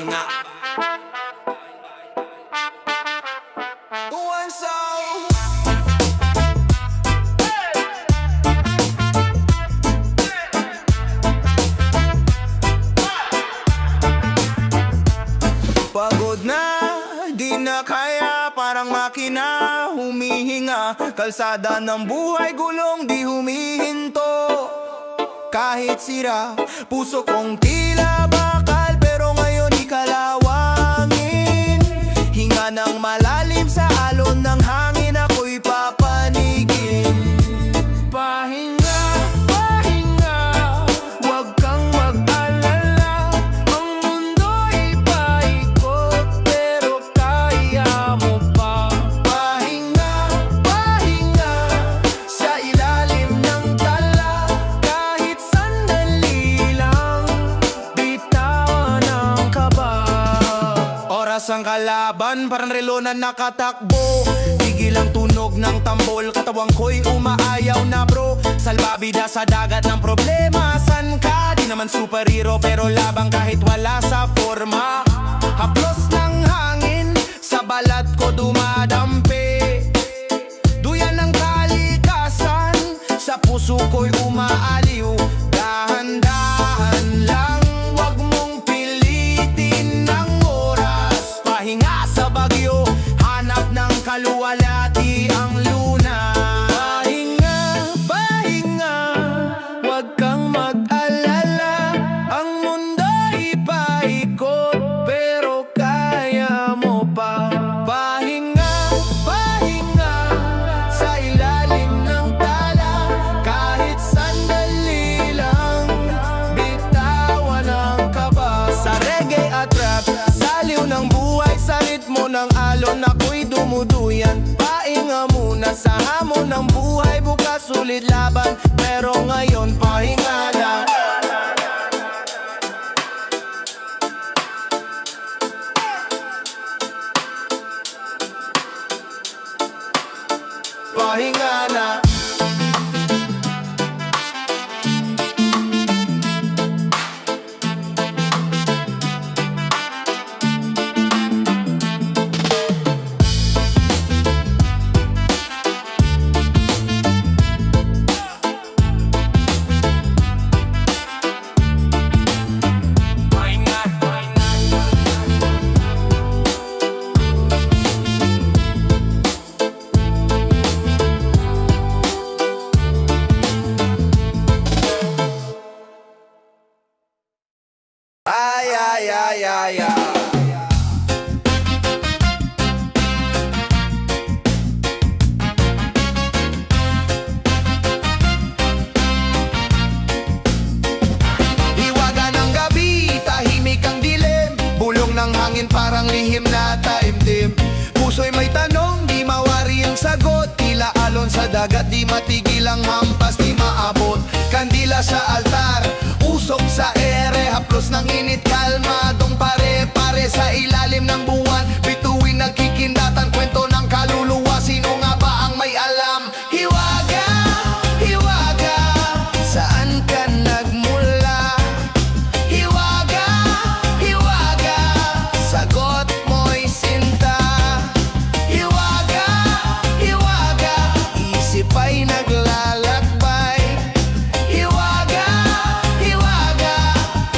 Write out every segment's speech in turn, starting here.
pahinga. Pagod na, di na kaya, parang makina humihinga. Kalsada ng buhay, gulong di humihinto. Kahit sira, puso kong tila bakal, pero ngayon ikalawangin. Hinga ng malalim sa alon ng hangin, ako'y papanigin. Pahinga, pahinga, wag kang mag-alala. Ang mundo'y paikot, pero kaya mo pa. Pahinga, pahinga, sa ilalim ng tala. Kahit sandali lang, bitawan ang kaba. Oras ang kalaban, parang relo na nakatakbo. Tigil ang tunog ng tambol, katawang ko'y umaayaw na bro. Salbabida sa dagat ng problema, san ka? Di naman superhero pero labang kahit wala sa forma. Haplos ng hangin, sa balat ko dumadampi. Duyan ng kalikasan, sa puso ko'y umaaliw. Dahan-dahan lang, wag mong pilitin ng oras. Pahinga sa bagyo, hanap ng kaluwalhati ang luna. Pahinga, pahinga, wag kang mag-alala. Ang mundo'y paikot, pero kaya mo pa. Pahinga, pahinga, sa ilalim ng tala. Kahit sandali lang, bitawan ang kaba. Sa reggae at rap, saliw ng buhay, sa ritmo ng alon ako'y dumuduyan. Pahinga muna sa hamon ng buhay, bukas ulit laban, pero ngayon pahinga na. Pahinga na. Ay, ay, ay, ay, ay. Hiwaga ng gabi, tahimik ang dilim. Bulong ng hangin parang lihim na taimtim. Puso'y may tanong, di mawari ang sagot. Tila alon sa dagat, di matigil ang hampas, di maabot. Kandila sa altar, usok sa ere. Haplos ng init, kalmadong pare-pare. Sa ilalim ng buwan, bituin nagkikindatan. Kwento ng kaluluwa, sino nga ba ang may alam? Hiwaga, hiwaga, saan ka nagmula? Hiwaga, hiwaga, sagot mo'y sinta. Hiwaga, hiwaga, isip ay naglalakbay. Hiwaga, hiwaga,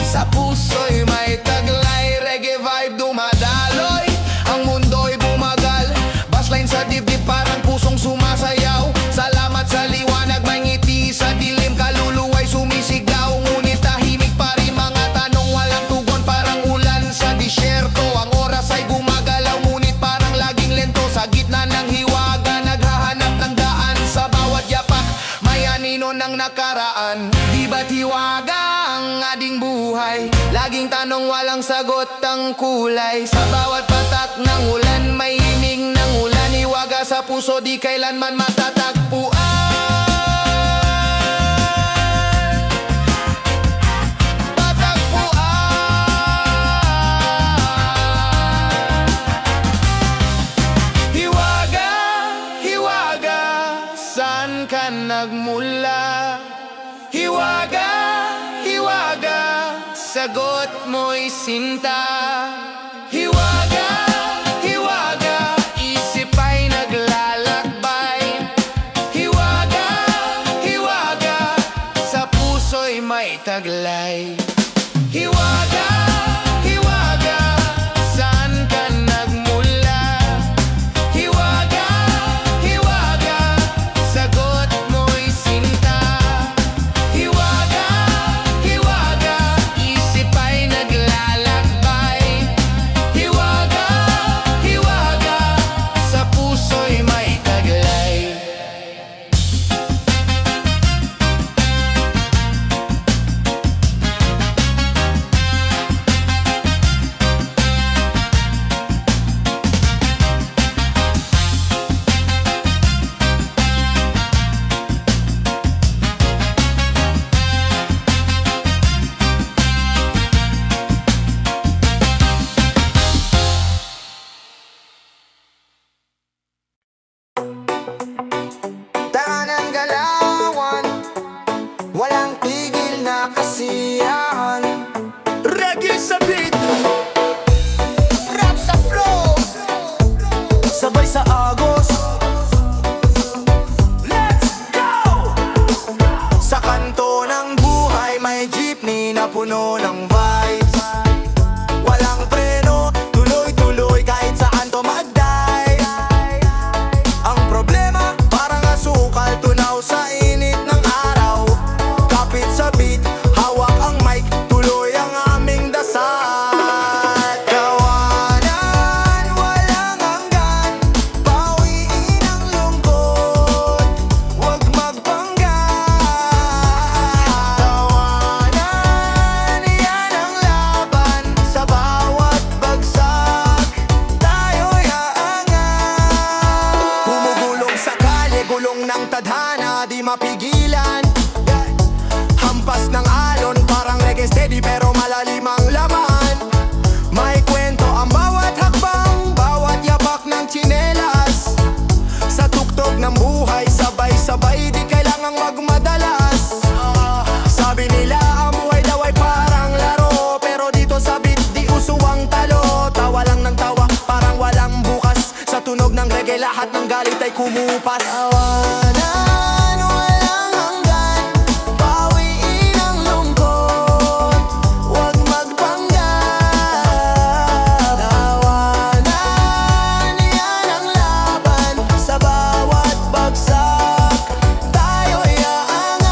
sa puso'y may taglay. Reggae vibe dumadaloy, ang mundo'y bumagal. Bassline sa dibdib parang pusong sumasayaw. Salamat sa liwanag, may ngiti sa dilim. Kaluluwa'y sumisigaw, ngunit tahimik pa rin mga tanong. Walang tugon, parang ulan sa disyerto. Ang oras ay gumagalaw, ngunit parang laging lento. Sa gitna ng hiwaga, naghahanap ng daan. Sa bawat yapak, may anino ng nakaraan. Di ba't hiwaga ang ating buhay? Laging tanong, walang sagot ang kulay. Sa bawat patak ng ulan, may himig ng ulan. Hiwaga sa puso, di kailanman matatagpuan. Hiwaga, hiwaga, saan ka nagmula? Hiwaga, hiwaga, sa sagot mo'y sinta. Hiwaga, hiwaga, isip ay naglalakbay. Hiwaga, hiwaga, sa puso'y may taglay. Hiwaga, hiwaga, saan ka nagmula? Hiwaga, hiwaga, sagot mo'y sinta. Hiwaga, hiwaga, isip ay naglalakbay. Hiwaga, hiwaga, sa puso'y may taglay. Tanang galawan, walang tigil na kasiyahan. Reggae sa beat, Rap sa flow, sabay sa agos. Let's go! sa kanto ng buhay may jeepney na puno ng vibes. Walang preno, tuloy-tuloy kahit saan to mag-dive. Ang problema, parang asukal, tunaw sa init ng araw. Kapit sa beat, hawak ang mic, tuloy ang aming dasal. Tawanan, walang hanggan, bawiin ang lungkot, huwag magpanggap. Tawanan, yan ang laban, sa bawat bagsak, tayo'y aangat. Gumugulong sa kalye, gulong ng tadhana, di mapigilan. Hampas ng alon, parang reggae steady pero malalim ang laman. May kwento ang bawat hakbang, bawat yapak ng tsinelas. Sa tuktok ng buhay, sabay-sabay, di kailangang magmadalas. Sabi nila ang buhay daw ay parang laro, pero dito sa beat di usuwang talo. Tawa lang ng tawa, parang walang bukas. Sa tunog ng reggae lahat ng galit ay kumupas. Tawanan, walang hanggan, bawiin ang lungkot, huwag magpanggap. Tawanan, yan ang laban, sa bawat bagsak, tayo'y aangat.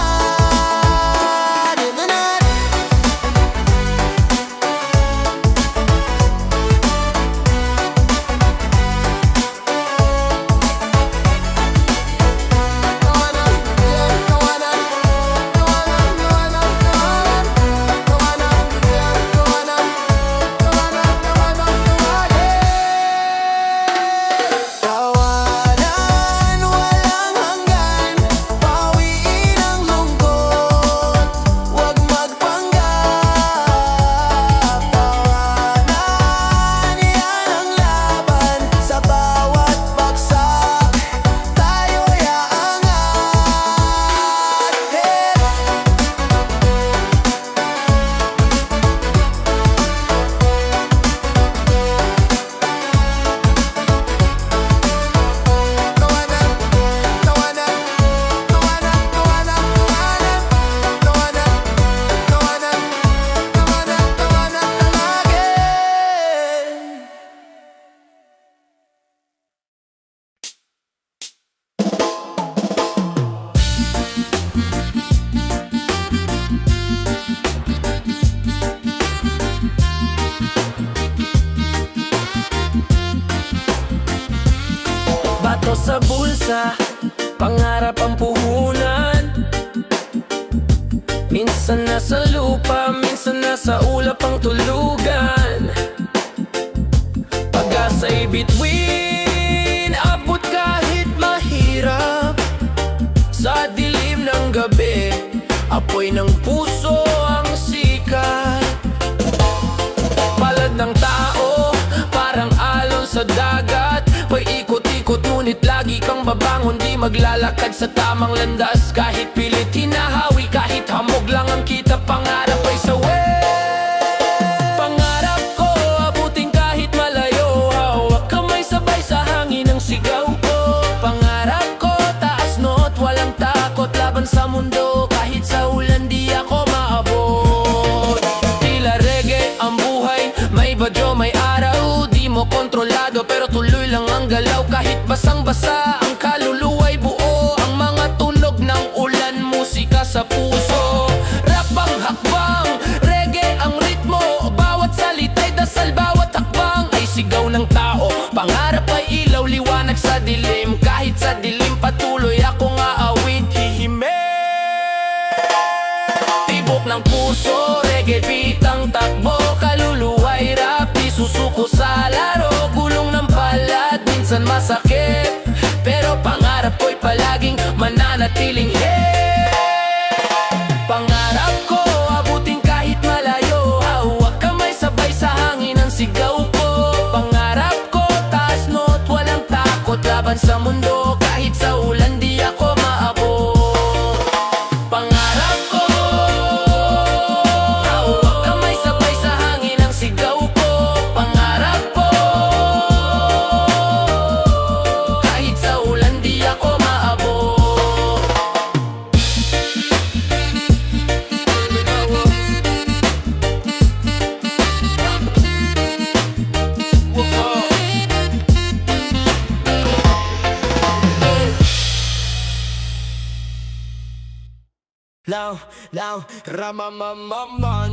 Tawanan, walang hanggan, bawiin ang lungkot, huwag magpanggap. Tawanan, yan ang laban, sa bawat bagsak, tayo'y aangat. Hey! Tawanan, tawanan, tawanan, tawanan, tawanan, tawanan, tawanan, tawanan, tawanan lagi. Bato sa bulsa, pangarap ang puhunan. Minsan nasa lupa, minsan nasa ulap ang tulugan. Pag-asa'y bituin, abot kahit mahirap. Sa dilim ng gabi, apoy ng puso ang sikat. Palad ng tao, parang alon sa dagat. Paikot-ikot ngunit lagi kang babangon, di maglalakad sa tamang landas. Kahit pilit hinahawi, kahit hamog lang ang kita, pangarap ay sawi. laban sa mundo, kahit sa ulan di ako maabot. Tila reggae ang buhay, may badyo, may araw. Di mo kontrolado pero tuloy lang ang galaw. Kahit basang-basa ang kaluluwa'y buo. Ang mga tunog ng ulan, musika sa puso. Rap ang hakbang, reggae ang ritmo. Bawat salita'y dasal, bawat hakbang ay sigaw ng tao. Pangarap ay ilaw, liwanag sa dilim. Kahit sa dilim patuloy akong aawit, hihimik. Tibok ng puso, reggae beat ang takbo. Kaluluwa'y rap, di susuko sa laro. Gulong ng palad, minsan masakit, pero pangarap ko'y palaging mananatiling hit. Pangarap ko, abutin kahit malayo. Hawak kamay, sabay sa hangin ang sigaw ko. Pangarap ko, taas no't walang takot. Laban sa mundo, kahit sa ulan di ako maabot. Pangarap ko, hawak kamay, sabay sa hangin ang sigaw ko. Pangarap ko, kahit sa ulan di ako maabot. Lao, ramamamaman.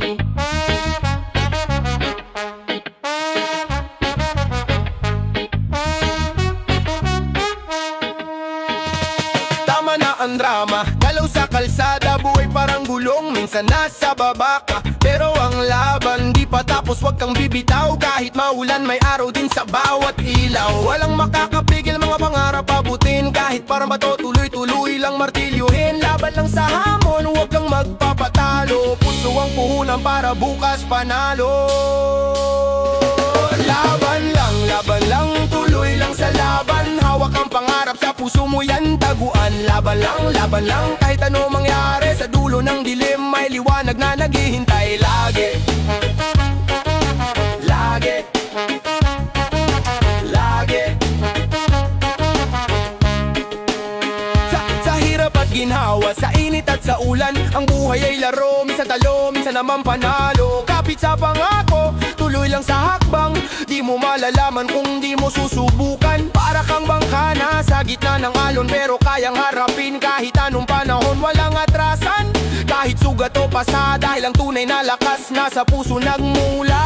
Tama na ang drama, galaw sa kalsada. Buhay parang gulong, minsan nasa baba ka. Pero ang laban di pa tapos, wag kang bibitaw. Kahit maulan may araw din sa bawat ilaw. Walang makakapigil, mga pangarap abutin. Kahit parang bato, tuloy-tuloy lang martilyuhin. Laban lang sa hamon, wag kang magpapatalo. Puso ang puhunan para bukas panalo. Laban lang, tuloy lang sa laban. Hawak ang pangarap sa puso mo, yan taguan. Laban lang, kahit ano mangyari. Sa dulo ng dilim may liwanag na naghihintay. Lagi Sa hirap at ginhawa, sa init at sa ulan, ang buhay ay laro, minsan talo, minsan naman panalo. Kapit sa pangako, tuloy lang sa hakbang. Di mo malalaman kung di mo susubukan. Para kang bangka na sa gitna ng alon, pero kayang harapin kahit anong panahon. Walang atrasan, kahit sugat o pasa, dahil ang tunay na lakas nasa puso nagmula.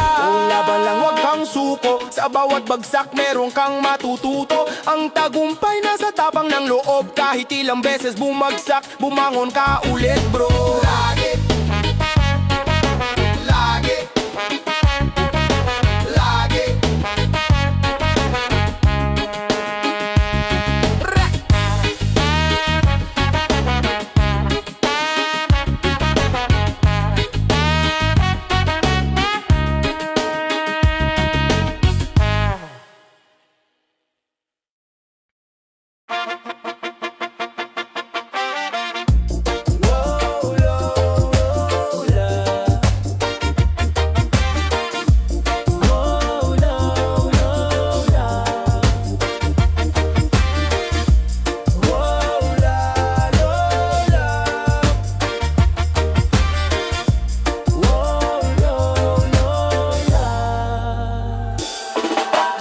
Laban lang, wag kang suko, sa bawat bagsak meron kang matututo. Ang tagumpay nasa tapang ng loob, kahit ilang beses bumagsak, bumangon ka ulit bro. Lagi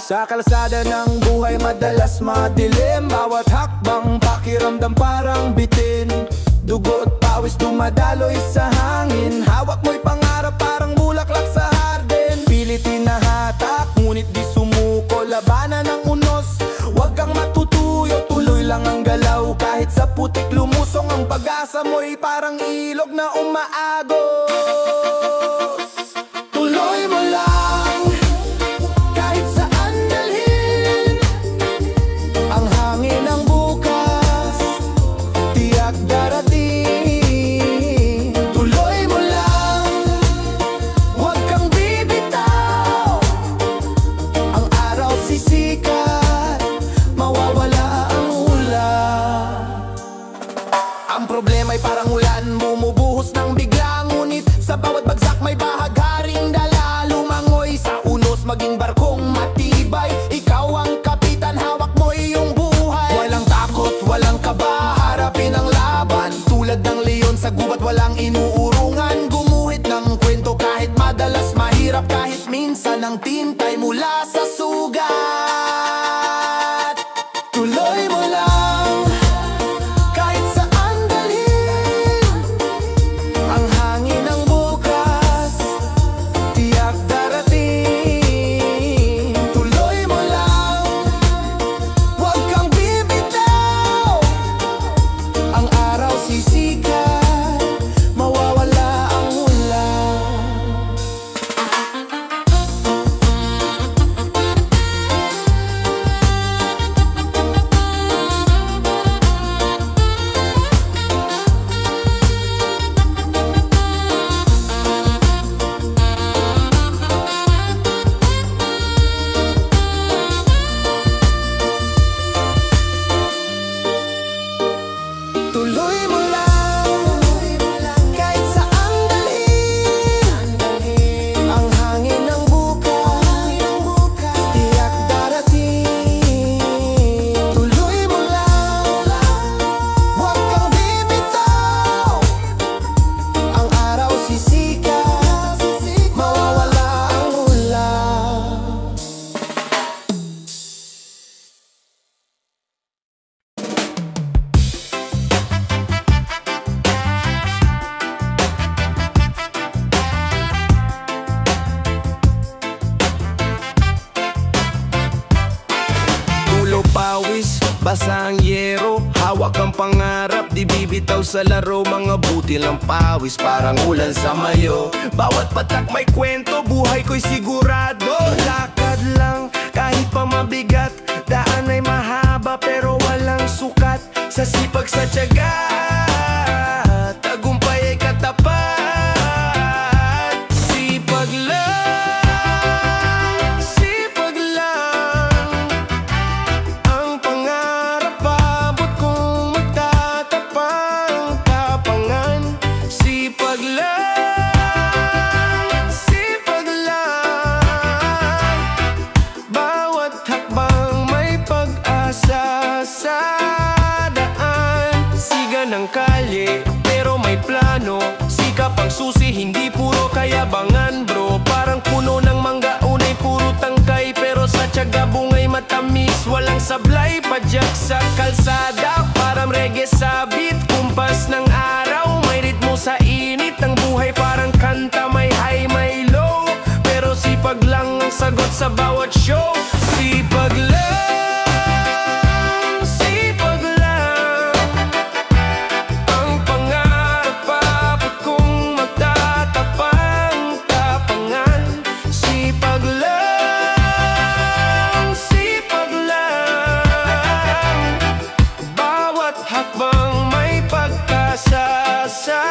sa kalsada ng buhay madalas madilim. Bawat hakbang pakiramdam parang bitin. Dugo at pawis dumadaloy sa hangin. Hawak mo'y pangarap parang bulaklak sa hardin. Pilit hinahatak ngunit di sumuko. Labanan ng unos, wag kang matutuyo. Tuloy lang ang galaw kahit sa putik lumusong. Ang pag-asa mo'y parang ilog na umaagos. Tuloy mo lang kahit saan dalhin. Ang hangin ng bukas tiyak darating. Tuloy mo lang, huwag kang bibitaw. Ang araw sisikat, mawawala ang ulan. Ang problema'y parang ulan, bumubuhos ng bigla. Ngunit sa bawat bagsak may bahagharing dala. Lumangoy sa unos, maging barkong matibay. Ikaw ang kapitan, hawak mo iyong buhay. Walang takot, walang kaba, harapin ang laban. Tulad sa gubat, walang inuurungan. Gumuhit ng kwento kahit madalas mahirap, kahit minsan ang tintay mula sa sugat. Tuloy mo lang kahit saan dalhin, ang hangin ng bukas tiyak darating. Tuloy mo lang, huwag kang bibitaw, ang araw sisikat, mawawala ang ulan. Tuloy mo lang kahit saan dalhin, ang hangin ng bukas tiyak darating. Tuloy mo lang, huwag kang bibitaw, ang araw sisikat, mawawala ang ulan. Ulo pawis, basa ang yero, hawak ang pangarap, di bibitaw sa laro. Mga buti lang pawis, parang ulan sa mayo. Bawat patak may kwento, buhay ko'y sigurado. Lakad lang, kahit pa mabigat, daan ay mahaba pero walang sukat. Sa sipag sa tiyaga, tagumpay ay katapat. Sipag lang, sipag lang, ang pangarap abot kung magtatapang tapangan. Sipag lang, bawat hakbang may pag-asa sa daan. Siga ng kalye, pero may plano, sikap ang susi, hindi puro kayabangan bro. Parang puno ng mangga, unay puro tangkay, pero sa tiyaga bungay matamis, walang sablay. Padyak sa kalsada, parang reggae sabit, kumpas ng araw, may ritmo sa init. Ang buhay parang kanta, may high, may low, pero sipag lang ang sagot sa bawat show. Sipag lang, ang pangarap abot kung magtatapang tapangan. Sipag lang, bawat hakbang may pag-asa sa